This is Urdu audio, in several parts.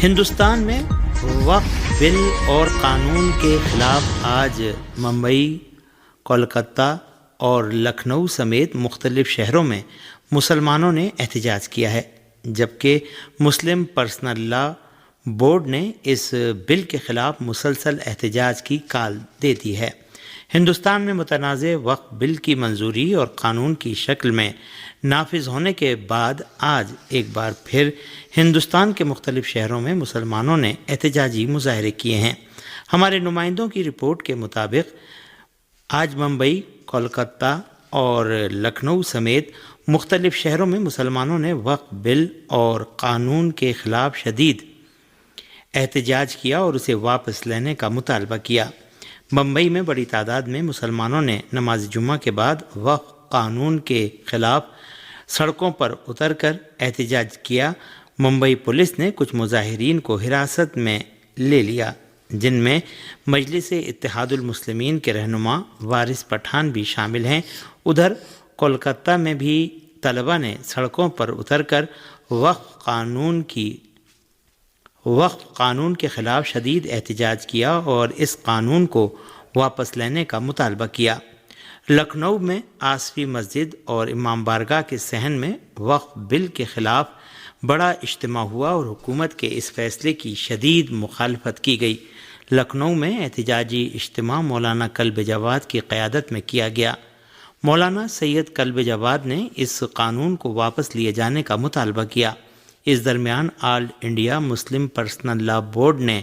ہندوستان میں وقف بل اور قانون کے خلاف آج ممبئی، کولکتہ اور لکھنؤ سمیت مختلف شہروں میں مسلمانوں نے احتجاج کیا ہے، جبکہ مسلم پرسنل لا بورڈ نے اس بل کے خلاف مسلسل احتجاج کی کال دے دی ہے۔ ہندوستان میں متنازع وقف بل کی منظوری اور قانون کی شکل میں نافذ ہونے کے بعد آج ایک بار پھر ہندوستان کے مختلف شہروں میں مسلمانوں نے احتجاجی مظاہرے کیے ہیں۔ ہمارے نمائندوں کی رپورٹ کے مطابق آج ممبئی، کولکتہ اور لکھنؤ سمیت مختلف شہروں میں مسلمانوں نے وقف بل اور قانون کے خلاف شدید احتجاج کیا اور اسے واپس لینے کا مطالبہ کیا۔ ممبئی میں بڑی تعداد میں مسلمانوں نے نماز جمعہ کے بعد وقف قانون کے خلاف سڑکوں پر اتر کر احتجاج کیا۔ ممبئی پولیس نے کچھ مظاہرین کو حراست میں لے لیا، جن میں مجلس اتحاد المسلمین کے رہنما وارث پٹھان بھی شامل ہیں۔ ادھر کولکتہ میں بھی طلبہ نے سڑکوں پر اتر کر وقف قانون کے خلاف شدید احتجاج کیا اور اس قانون کو واپس لینے کا مطالبہ کیا۔ لکھنؤ میں آصفی مسجد اور امام بارگاہ کے صحن میں وقف بل کے خلاف بڑا اجتماع ہوا اور حکومت کے اس فیصلے کی شدید مخالفت کی گئی۔ لکھنؤ میں احتجاجی اجتماع مولانا کلب جواد کی قیادت میں کیا گیا۔ مولانا سید کلب جواد نے اس قانون کو واپس لیے جانے کا مطالبہ کیا۔ اس درمیان آل انڈیا مسلم پرسنل لا بورڈ نے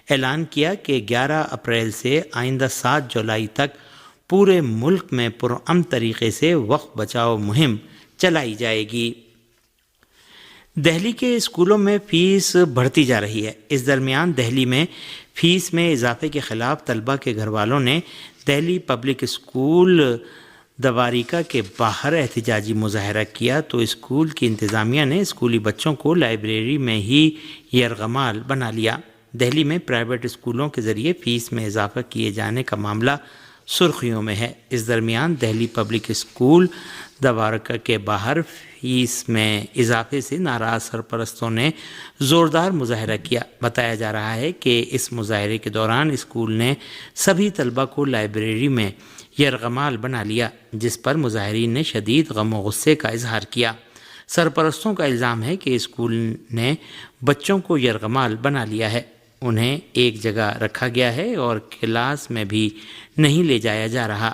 اعلان کیا کہ 11 اپریل سے آئندہ 7 جولائی تک پورے ملک میں پرامن طریقے سے وقف بچاؤ مہم چلائی جائے گی۔ دہلی کے اسکولوں میں فیس بڑھتی جا رہی ہے۔ اس درمیان دہلی میں فیس میں اضافے کے خلاف طلبہ کے گھر والوں نے دہلی پبلک اسکول دواریکا کے باہر احتجاجی مظاہرہ کیا تو اسکول کی انتظامیہ نے اسکولی بچوں کو لائبریری میں ہی یرغمال بنا لیا۔ دہلی میں پرائیویٹ اسکولوں کے ذریعے فیس میں اضافہ کیے جانے کا معاملہ سرخیوں میں ہے۔ اس درمیان دہلی پبلک اسکول دوارکا کے باہر فیس میں اضافے سے ناراض سرپرستوں نے زوردار مظاہرہ کیا۔ بتایا جا رہا ہے کہ اس مظاہرے کے دوران اسکول نے سبھی طلبہ کو لائبریری میں یرغمال بنا لیا، جس پر مظاہرین نے شدید غم و غصے کا اظہار کیا۔ سرپرستوں کا الزام ہے کہ اسکول نے بچوں کو یرغمال بنا لیا ہے، انہیں ایک جگہ رکھا گیا ہے اور کلاس میں بھی نہیں لے جایا جا رہا۔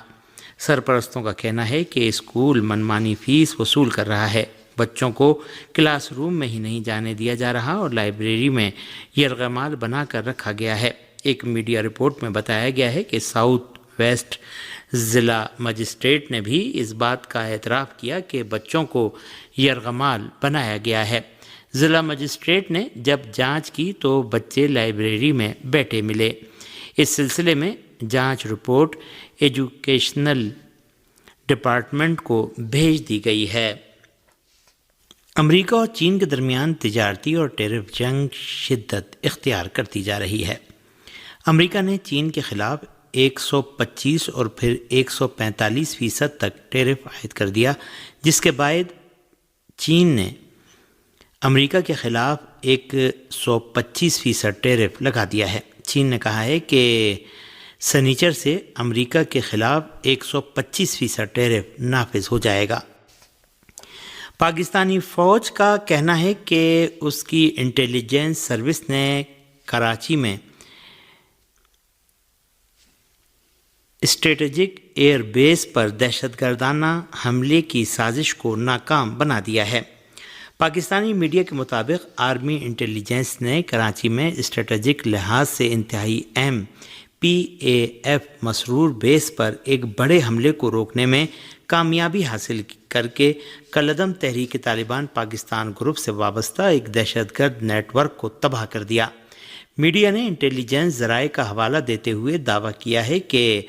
سرپرستوں کا کہنا ہے کہ اسکول منمانی فیس وصول کر رہا ہے، بچوں کو کلاس روم میں ہی نہیں جانے دیا جا رہا اور لائبریری میں یرغمال بنا کر رکھا گیا ہے۔ ایک میڈیا رپورٹ میں بتایا گیا ہے کہ ساؤتھ ویسٹ ضلع مجسٹریٹ نے بھی اس بات کا اعتراف کیا کہ بچوں کو یرغمال بنایا گیا ہے۔ ضلع مجسٹریٹ نے جب جانچ کی تو بچے لائبریری میں بیٹھے ملے۔ اس سلسلے میں جانچ رپورٹ ایجوکیشنل ڈپارٹمنٹ کو بھیج دی گئی ہے۔ امریکہ اور چین کے درمیان تجارتی اور ٹیرف جنگ شدت اختیار کرتی جا رہی ہے۔ امریکہ نے چین کے خلاف 125 اور پھر 145% تک ٹیرف عائد کر دیا، جس کے بعد چین نے امریکہ کے خلاف 125% ٹیرف لگا دیا ہے۔ چین نے کہا ہے کہ سنیچر سے امریکہ کے خلاف 125% ٹیرف نافذ ہو جائے گا۔ پاکستانی فوج کا کہنا ہے کہ اس کی انٹیلیجنس سروس نے کراچی میں اسٹریٹجک ایئر بیس پر دہشت گردانہ حملے کی سازش کو ناکام بنا دیا ہے۔ پاکستانی میڈیا کے مطابق آرمی انٹیلیجنس نے کراچی میں اسٹریٹجک لحاظ سے انتہائی اہم PAF مسرور بیس پر ایک بڑے حملے کو روکنے میں کامیابی حاصل کر کے کالعدم تحریک طالبان پاکستان گروپ سے وابستہ ایک دہشت گرد نیٹ ورک کو تباہ کر دیا۔ میڈیا نے انٹیلیجنس ذرائع کا حوالہ دیتے ہوئے دعویٰ کیا ہے کہ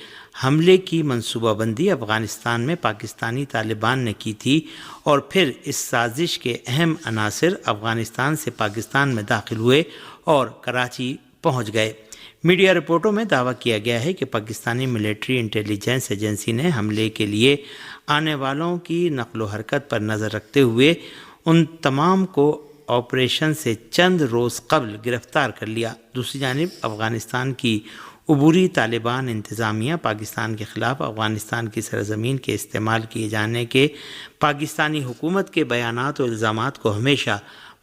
حملے کی منصوبہ بندی افغانستان میں پاکستانی طالبان نے کی تھی اور پھر اس سازش کے اہم عناصر افغانستان سے پاکستان میں داخل ہوئے اور کراچی پہنچ گئے۔ میڈیا رپورٹوں میں دعویٰ کیا گیا ہے کہ پاکستانی ملٹری انٹیلیجنس ایجنسی نے حملے کے لیے آنے والوں کی نقل و حرکت پر نظر رکھتے ہوئے ان تمام کو آپریشن سے چند روز قبل گرفتار کر لیا۔ دوسری جانب افغانستان کی عبوری طالبان انتظامیہ پاکستان کے خلاف افغانستان کی سرزمین کے استعمال کیے جانے کے پاکستانی حکومت کے بیانات اور الزامات کو ہمیشہ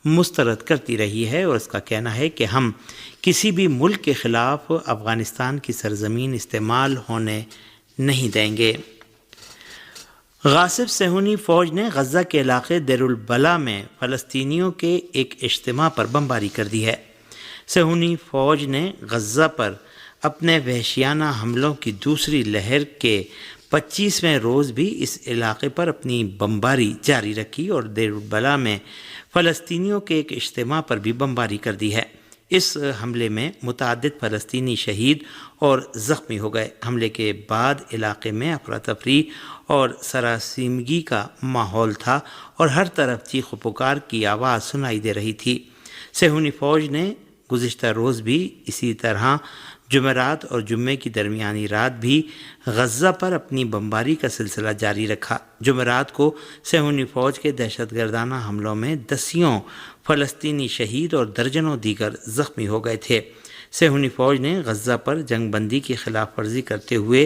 مسترد کرتی رہی ہے، اور اس کا کہنا ہے کہ ہم کسی بھی ملک کے خلاف افغانستان کی سرزمین استعمال ہونے نہیں دیں گے۔ غاصب صہیونی فوج نے غزہ کے علاقے دیر البلح میں فلسطینیوں کے ایک اجتماع پر بمباری کر دی ہے۔ صہیونی فوج نے غزہ پر اپنے وحشیانہ حملوں کی دوسری لہر کے 25ویں روز بھی اس علاقے پر اپنی بمباری جاری رکھی اور دیر البلح میں فلسطینیوں کے ایک اجتماع پر بھی بمباری کر دی ہے۔ اس حملے میں متعدد فلسطینی شہید اور زخمی ہو گئے۔ حملے کے بعد علاقے میں افراتفری اور سراسیمگی کا ماحول تھا اور ہر طرف چیخ و پکار کی آواز سنائی دے رہی تھی۔ صہیونی فوج نے گزشتہ روز بھی اسی طرح جمعرات اور جمعے کی درمیانی رات بھی غزہ پر اپنی بمباری کا سلسلہ جاری رکھا۔ جمعرات کو صہیونی فوج کے دہشت گردانہ حملوں میں دسیوں فلسطینی شہید اور درجنوں دیگر زخمی ہو گئے تھے۔ صہیونی فوج نے غزہ پر جنگ بندی کی خلاف ورزی کرتے ہوئے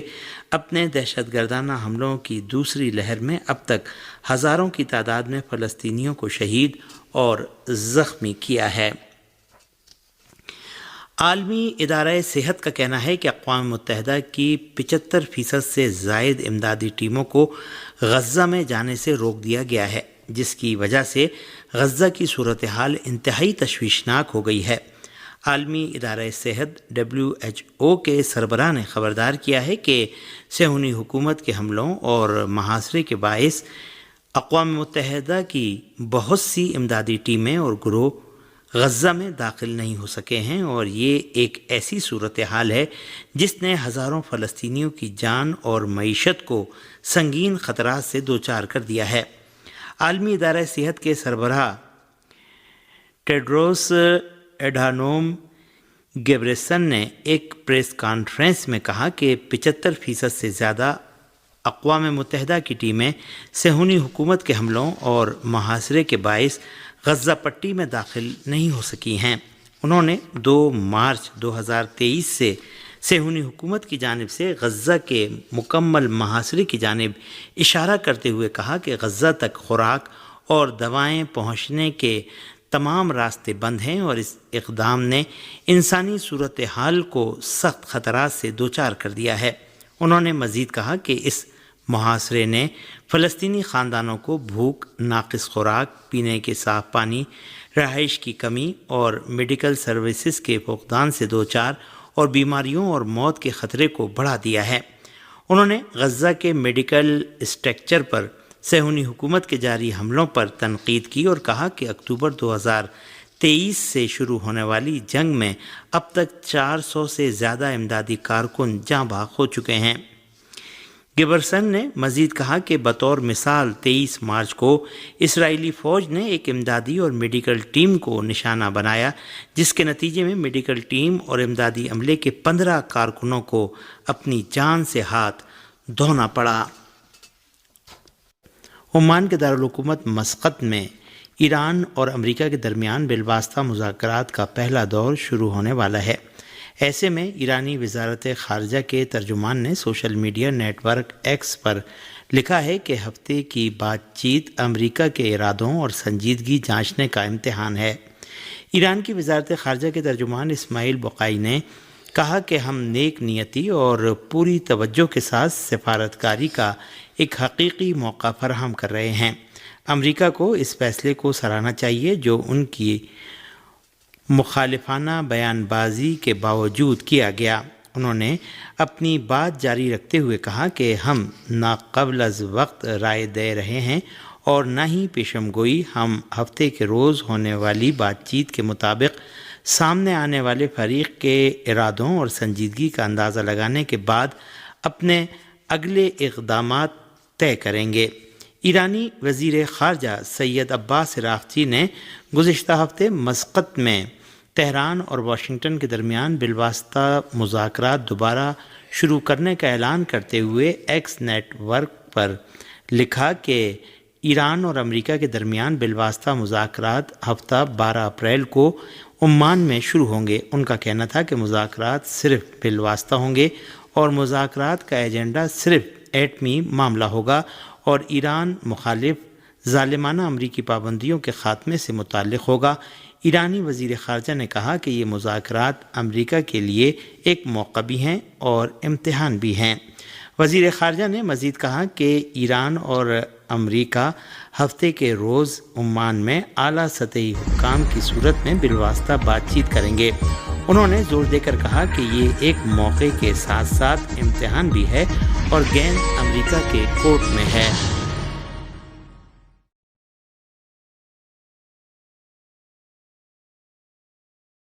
اپنے دہشت گردانہ حملوں کی دوسری لہر میں اب تک ہزاروں کی تعداد میں فلسطینیوں کو شہید اور زخمی کیا ہے۔ عالمی ادارہ صحت کا کہنا ہے کہ اقوام متحدہ کی 75% سے زائد امدادی ٹیموں کو غزہ میں جانے سے روک دیا گیا ہے، جس کی وجہ سے غزہ کی صورتحال انتہائی تشویشناک ہو گئی ہے۔ عالمی ادارہ صحت WHO کے سربراہ نے خبردار کیا ہے کہ صہیونی حکومت کے حملوں اور محاصرے کے باعث اقوام متحدہ کی بہت سی امدادی ٹیمیں اور گروہ غزہ میں داخل نہیں ہو سکے ہیں، اور یہ ایک ایسی صورتحال ہے جس نے ہزاروں فلسطینیوں کی جان اور معیشت کو سنگین خطرات سے دوچار کر دیا ہے۔ عالمی ادارہ صحت کے سربراہ ٹیڈروس ایڈھانوم گیبریسن نے ایک پریس کانفرنس میں کہا کہ 75% سے زیادہ اقوام متحدہ کی ٹیمیں صہیونی حکومت کے حملوں اور محاصرے کے باعث غزہ پٹی میں داخل نہیں ہو سکی ہیں۔ انہوں نے 2 مارچ 2023 سے صہیونی حکومت کی جانب سے غزہ کے مکمل محاصرے کی جانب اشارہ کرتے ہوئے کہا کہ غزہ تک خوراک اور دوائیں پہنچنے کے تمام راستے بند ہیں، اور اس اقدام نے انسانی صورتحال کو سخت خطرات سے دوچار کر دیا ہے۔ انہوں نے مزید کہا کہ اس محاصرے نے فلسطینی خاندانوں کو بھوک، ناقص خوراک، پینے کے صاف پانی، رہائش کی کمی اور میڈیکل سروسز کے فقدان سے دوچار اور بیماریوں اور موت کے خطرے کو بڑھا دیا ہے۔ انہوں نے غزہ کے میڈیکل اسٹرکچر پر صہیونی حکومت کے جاری حملوں پر تنقید کی اور کہا کہ اکتوبر 2023 سے شروع ہونے والی جنگ میں اب تک 400 سے زیادہ امدادی کارکن جاں بحق ہو چکے ہیں۔ گیبرسن نے مزید کہا کہ بطور مثال 23 مارچ کو اسرائیلی فوج نے ایک امدادی اور میڈیکل ٹیم کو نشانہ بنایا، جس کے نتیجے میں میڈیکل ٹیم اور امدادی عملے کے 15 کارکنوں کو اپنی جان سے ہاتھ دھونا پڑا۔ عمان کے دارالحکومت مسقط میں ایران اور امریکہ کے درمیان بالواسطہ مذاکرات کا پہلا دور شروع ہونے والا ہے۔ ایسے میں ایرانی وزارت خارجہ کے ترجمان نے social media network X پر لکھا ہے کہ ہفتے کی بات چیت امریکہ کے ارادوں اور سنجیدگی جانچنے کا امتحان ہے۔ ایران کی وزارت خارجہ کے ترجمان اسماعیل بقائی نے کہا کہ ہم نیک نیتی اور پوری توجہ کے ساتھ سفارتکاری کا ایک حقیقی موقع فراہم کر رہے ہیں۔ امریکہ کو اس فیصلے کو سراہنا چاہیے جو ان کی مخالفانہ بیان بازی کے باوجود کیا گیا۔ انہوں نے اپنی بات جاری رکھتے ہوئے کہا کہ ہم نہ قبل از وقت رائے دے رہے ہیں اور نہ ہی پیشم گوئی۔ ہم ہفتے کے روز ہونے والی بات چیت کے مطابق سامنے آنے والے فریق کے ارادوں اور سنجیدگی کا اندازہ لگانے کے بعد اپنے اگلے اقدامات طے کریں گے۔ ایرانی وزیر خارجہ سید عباس عراقچی نے گزشتہ ہفتے مسقط میں تہران اور واشنگٹن کے درمیان بالواسطہ مذاکرات دوبارہ شروع کرنے کا اعلان کرتے ہوئے ایکس نیٹ ورک پر لکھا کہ ایران اور امریکہ کے درمیان بالواسطہ مذاکرات ہفتہ 12 اپریل کو عمان میں شروع ہوں گے۔ ان کا کہنا تھا کہ مذاکرات صرف بالواسطہ ہوں گے اور مذاکرات کا ایجنڈا صرف ایٹمی معاملہ ہوگا اور ایران مخالف ظالمانہ امریکی پابندیوں کے خاتمے سے متعلق ہوگا۔ ایرانی وزیر خارجہ نے کہا کہ یہ مذاکرات امریکہ کے لیے ایک موقع بھی ہیں اور امتحان بھی ہیں۔ وزیر خارجہ نے مزید کہا کہ ایران اور امریکہ ہفتے کے روز عمان میں اعلیٰ سطحی حکام کی صورت میں بالواسطہ بات چیت کریں گے۔ انہوں نے زور دے کر کہا کہ یہ ایک موقع کے ساتھ ساتھ امتحان بھی ہے اور گیند امریکہ کے کورٹ میں ہے۔